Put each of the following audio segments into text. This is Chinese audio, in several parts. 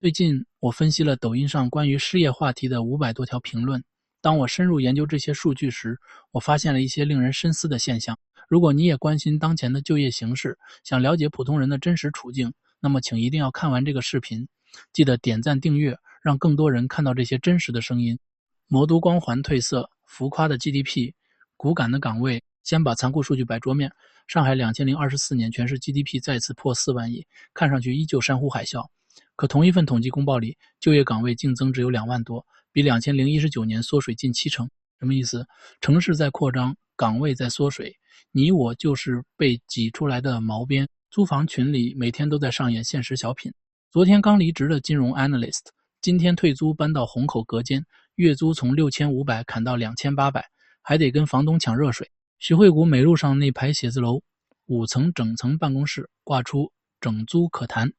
最近我分析了抖音上关于失业话题的500多条评论。当我深入研究这些数据时，我发现了一些令人深思的现象。如果你也关心当前的就业形势，想了解普通人的真实处境，那么请一定要看完这个视频。记得点赞订阅，让更多人看到这些真实的声音。魔都光环褪色，浮夸的 GDP， 骨感的岗位。先把残酷数据摆桌面，上海2024年全市 GDP 再次破4万亿，看上去依旧山呼海啸。可同一份统计公报里，就业岗位净增只有2万多，比2019年缩水近70%。什么意思？城市在扩张，岗位在缩水，你我就是被挤出来的毛边。租房群里每天都在上演现实小品。昨天刚离职的金融 analyst， 今天退租搬到虹口隔间，月租从6500砍到2800，还得跟房东抢热水。徐汇谷美路上那排写字楼，5层整层办公室挂出整租可谈。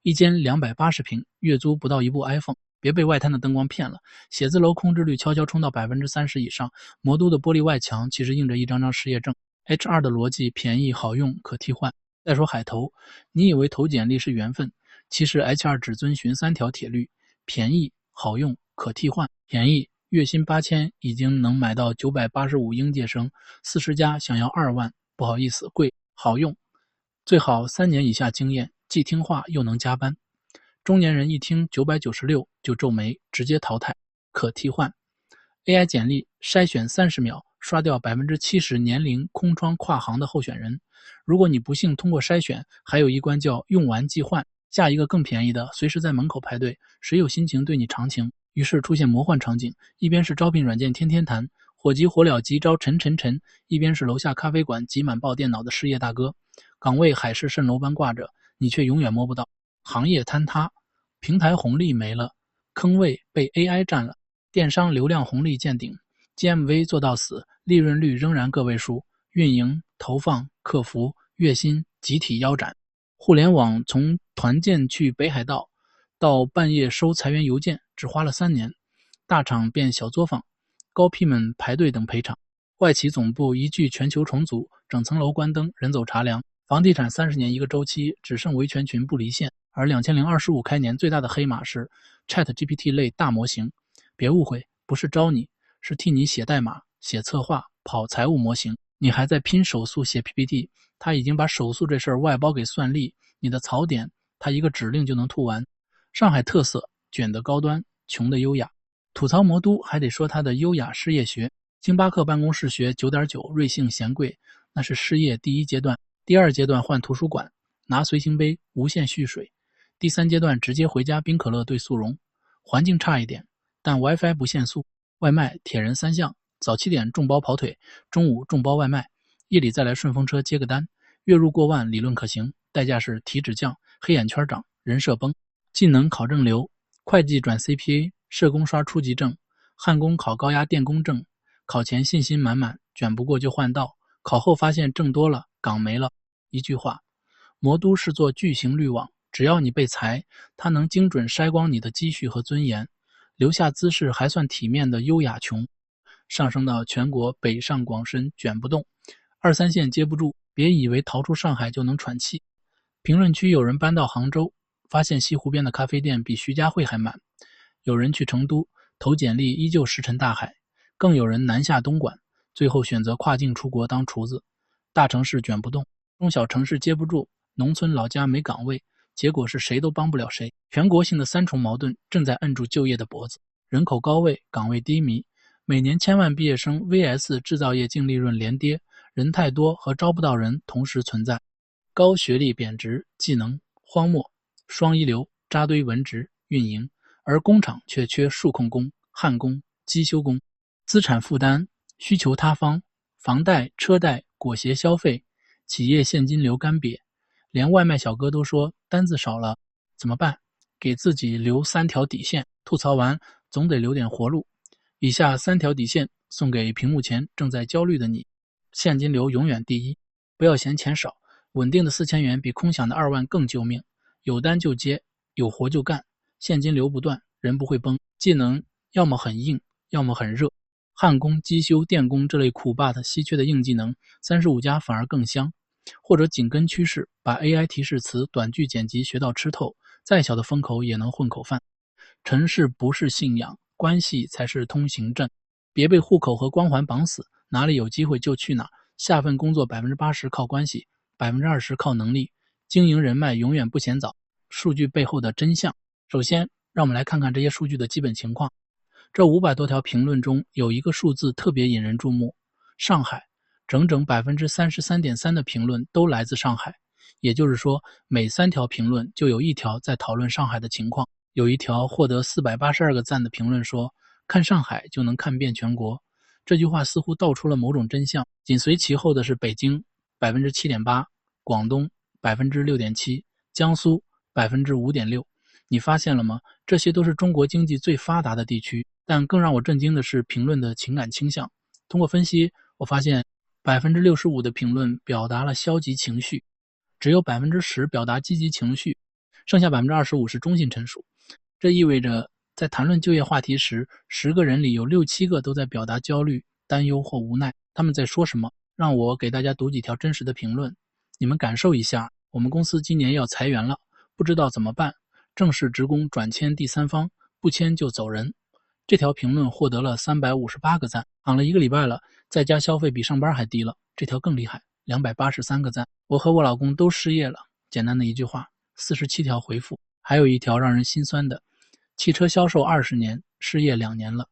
一间280平，月租不到一部 iPhone， 别被外滩的灯光骗了。写字楼空置率悄悄冲到30%以上，魔都的玻璃外墙其实印着一张张失业证。HR 的逻辑便宜好用可替换。再说海投，你以为投简历是缘分，其实 HR 只遵循3条铁律：便宜好用可替换。便宜，月薪8000已经能买到985应届生，40家想要2万，不好意思，贵。好用，最好3年以下经验，既听话又能加班。中年人一听996就皱眉，直接淘汰。可替换 AI 简历筛选30秒，刷掉70%年龄空窗跨行的候选人。如果你不幸通过筛选，还有一关叫用完即换，下一个更便宜的随时在门口排队，谁有心情对你长情？于是出现魔幻场景，一边是招聘软件天天谈，火急火燎急招陈，一边是楼下咖啡馆挤满抱电脑的失业大哥。岗位海市蜃楼般挂着，你却永远摸不到。行业坍塌，平台红利没了，坑位被 AI 占了，电商流量红利见顶， GMV 做到死，利润率仍然个位数，运营、投放、客服、月薪集体腰斩。互联网从团建去北海道到半夜收裁员邮件只花了3年，大厂变小作坊，高 P 们排队等赔偿。外企总部一句全球重组，整层楼关灯，人走茶凉。房地产30年一个周期，只剩维权群不离线。而2025开年最大的黑马是 ChatGPT 类大模型。别误会，不是招你，是替你写代码、写策划、跑财务模型。你还在拼手速写 PPT， 他已经把手速这事儿外包给算力。你的槽点，他一个指令就能吐完。上海特色，卷的高端，穷的优雅。吐槽魔都还得说他的优雅失业学。星巴克办公室学 9.9， 瑞幸嫌贵，那是失业第1阶段。第2阶段换图书馆，拿随行杯无限续水。第3阶段直接回家冰可乐兑速溶。环境差一点，但 WiFi 不限速。外卖铁人3项，早7点众包跑腿，中午众包外卖，夜里再来顺风车接个单。月入过万理论可行，代价是体脂降、黑眼圈涨、人设崩。技能考证流，会计转 CPA， 社工刷初级证，焊工考高压电工证。考前信心满满，卷不过就换道，考后发现挣多了，岗没了。一句话，魔都是座巨型滤网，只要你被裁，它能精准筛光你的积蓄和尊严，留下姿势还算体面的优雅穷。上升到全国北上广深卷不动，2、3线接不住，别以为逃出上海就能喘气。评论区有人搬到杭州，发现西湖边的咖啡店比徐家汇还满。有人去成都，投简历依旧石沉大海。更有人南下东莞，最后选择跨境出国当厨子。大城市卷不动，中小城市接不住，农村老家没岗位，结果是谁都帮不了谁。全国性的3重矛盾正在摁住就业的脖子：人口高位，岗位低迷，每年千万毕业生 vs 制造业净利润连跌，人太多和招不到人同时存在。高学历贬值，技能荒漠，双一流扎堆文职运营，而工厂却缺数控工、焊工、机修工。资产负担，需求塌方，房贷、车贷裹挟消费，企业现金流干瘪，连外卖小哥都说单子少了，怎么办？给自己留3条底线，吐槽完总得留点活路。以下3条底线送给屏幕前正在焦虑的你：现金流永远第一，不要嫌钱少，稳定的4000元比空想的2万更救命。有单就接，有活就干，现金流不断，人不会崩。技能要么很硬，要么很热。焊工、机修、电工这类苦 but 稀缺的硬技能，35家反而更香。或者紧跟趋势，把 AI 提示词短句剪辑学到吃透，再小的风口也能混口饭。城市不是信仰，关系才是通行证。别被户口和光环绑死，哪里有机会就去哪。下份工作80%靠关系，20%靠能力。经营人脉永远不嫌早。数据背后的真相。首先，让我们来看看这些数据的基本情况。这500多条评论中有一个数字特别引人注目，上海，整整33.3%的评论都来自上海。也就是说，每3条评论就有1条在讨论上海的情况。有一条获得482个赞的评论说，看上海就能看遍全国。这句话似乎道出了某种真相。紧随其后的是北京 7.8%， 广东 6.7%， 江苏 5.6%。你发现了吗？这些都是中国经济最发达的地区。但更让我震惊的是评论的情感倾向。通过分析，我发现 65% 的评论表达了消极情绪，只有 10% 表达积极情绪，剩下 25% 是中性陈述。这意味着在谈论就业话题时，10个人里有6、7个都在表达焦虑、担忧或无奈。他们在说什么？让我给大家读几条真实的评论，你们感受一下。我们公司今年要裁员了，不知道怎么办。正式职工转签第三方，不签就走人。这条评论获得了358个赞，躺了1个礼拜了，在家消费比上班还低了。这条更厉害，283个赞。我和我老公都失业了，简单的一句话，47条回复。还有一条让人心酸的，汽车销售20年，失业2年了。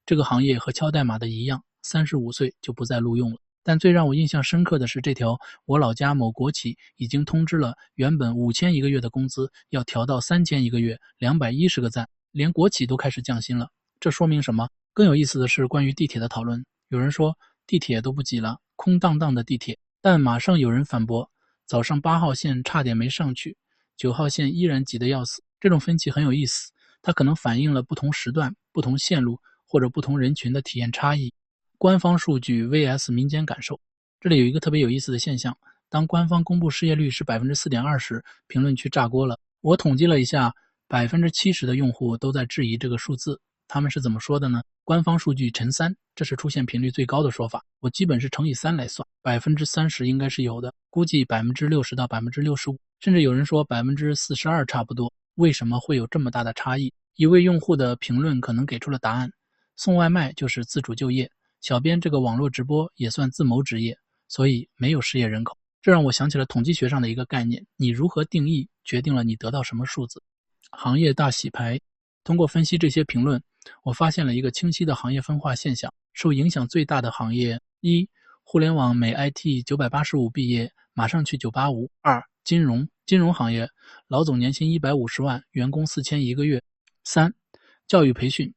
这个行业和敲代码的一样，35岁就不再录用了。但最让我印象深刻的是这条，我老家某国企已经通知了原本5000一个月的工资要调到3000一个月，210个赞。连国企都开始降薪了，这说明什么？更有意思的是关于地铁的讨论。有人说地铁都不挤了，空荡荡的地铁。但马上有人反驳，早上8号线差点没上去，9号线依然挤得要死。这种分歧很有意思，它可能反映了不同时段、不同线路或者不同人群的体验差异。官方数据 vs 民间感受。这里有一个特别有意思的现象，当官方公布失业率是 4.2% 时，评论区炸锅了。我统计了一下，70%的用户都在质疑这个数字。他们是怎么说的呢？官方数据乘3，这是出现频率最高的说法。我基本是乘以3来算，30%应该是有的，估计60%到65%，甚至有人说42%差不多。为什么会有这么大的差异？一位用户的评论可能给出了答案：送外卖就是自主就业，小编这个网络直播也算自谋职业，所以没有失业人口。这让我想起了统计学上的一个概念，你如何定义，决定了你得到什么数字。行业大洗牌。通过分析这些评论，我发现了一个清晰的行业分化现象。受影响最大的行业：一、互联网美 IT 985毕业，马上去985。2、金融行业，老总年薪150万，员工4000一个月。3、教育培训，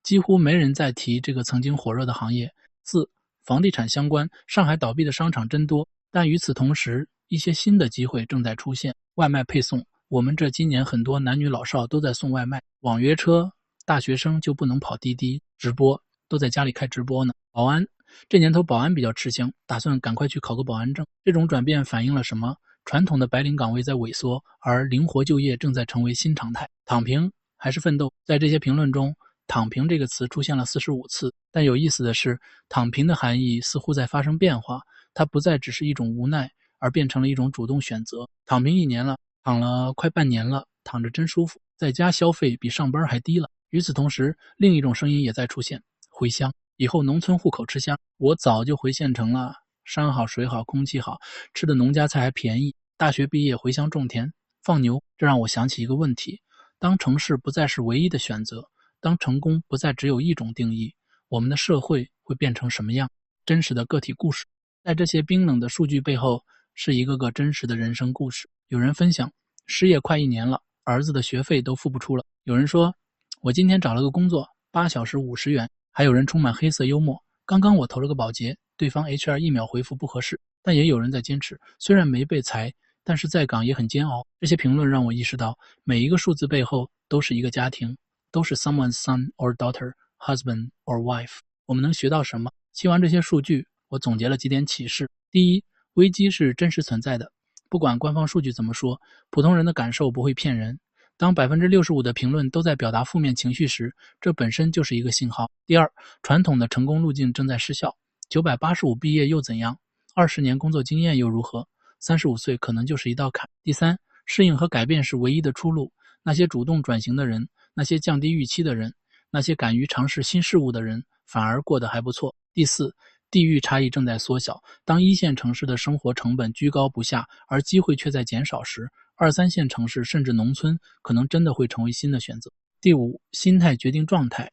几乎没人再提这个曾经火热的行业。4、房地产相关，上海倒闭的商场真多。但与此同时，一些新的机会正在出现。外卖配送，我们这今年很多男女老少都在送外卖。网约车，大学生就不能跑滴滴直播，都在家里开直播呢。保安，这年头保安比较吃香，打算赶快去考个保安证。这种转变反映了什么？传统的白领岗位在萎缩，而灵活就业正在成为新常态。躺平还是奋斗？在这些评论中，躺平这个词出现了45次。但有意思的是，躺平的含义似乎在发生变化，它不再只是一种无奈，而变成了一种主动选择。躺平1年了，躺了快半年了，躺着真舒服，在家消费比上班还低了。与此同时，另一种声音也在出现，回乡。以后农村户口吃香，我早就回县城了，山好水好空气好，吃的农家菜还便宜。大学毕业回乡种田放牛。这让我想起一个问题，当城市不再是唯一的选择，当成功不再只有一种定义，我们的社会会变成什么样？真实的个体故事，在这些冰冷的数据背后，是一个个真实的人生故事。有人分享，失业快1年了，儿子的学费都付不出了。有人说，我今天找了个工作，8小时50元。还有人充满黑色幽默，刚刚我投了个保洁，对方 HR 1秒回复不合适。但也有人在坚持，虽然没被裁，但是在岗也很煎熬。这些评论让我意识到，每一个数字背后都是一个家庭，都是 someone's son or daughter, husband or wife。我们能学到什么？听完这些数据，我总结了几点启示。第一，危机是真实存在的，不管官方数据怎么说，普通人的感受不会骗人。当 65% 的评论都在表达负面情绪时，这本身就是一个信号。第二，传统的成功路径正在失效。985毕业又怎样？20年工作经验又如何？35岁可能就是一道坎。第三，适应和改变是唯一的出路。那些主动转型的人，那些降低预期的人，那些敢于尝试新事物的人，反而过得还不错。第四，地域差异正在缩小。当一线城市的生活成本居高不下，而机会却在减少时，二三线城市甚至农村可能真的会成为新的选择。第五，心态决定状态。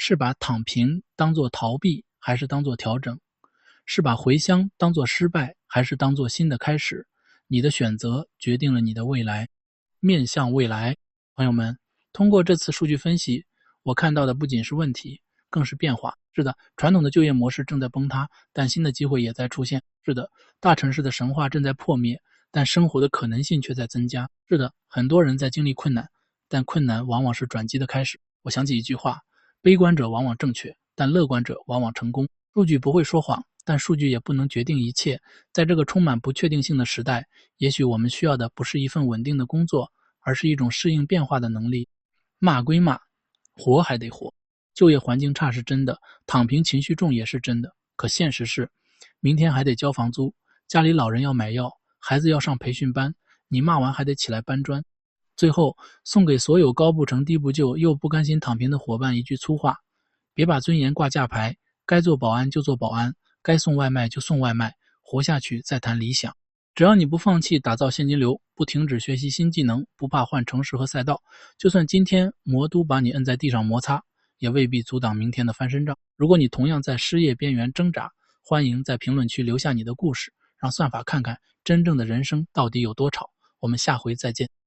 是把躺平当作逃避，还是当作调整？是把回乡当作失败，还是当作新的开始？你的选择决定了你的未来。面向未来，朋友们，通过这次数据分析，我看到的不仅是问题，更是变化。是的，传统的就业模式正在崩塌，但新的机会也在出现。是的，大城市的神话正在破灭，但生活的可能性却在增加。是的，很多人在经历困难，但困难往往是转机的开始。我想起一句话，悲观者往往正确，但乐观者往往成功。数据不会说谎，但数据也不能决定一切。在这个充满不确定性的时代，也许我们需要的不是一份稳定的工作，而是一种适应变化的能力。骂归骂，活还得活。就业环境差是真的，躺平情绪重也是真的。可现实是，明天还得交房租，家里老人要买药，孩子要上培训班，你骂完还得起来搬砖。最后，送给所有高不成低不就又不甘心躺平的伙伴一句粗话：别把尊严挂架牌，该做保安就做保安，该送外卖就送外卖，活下去再谈理想。只要你不放弃打造现金流，不停止学习新技能，不怕换城市和赛道，就算今天魔都把你摁在地上摩擦，也未必阻挡明天的翻身仗。如果你同样在失业边缘挣扎，欢迎在评论区留下你的故事，让算法看看真正的人生到底有多吵。我们下回再见。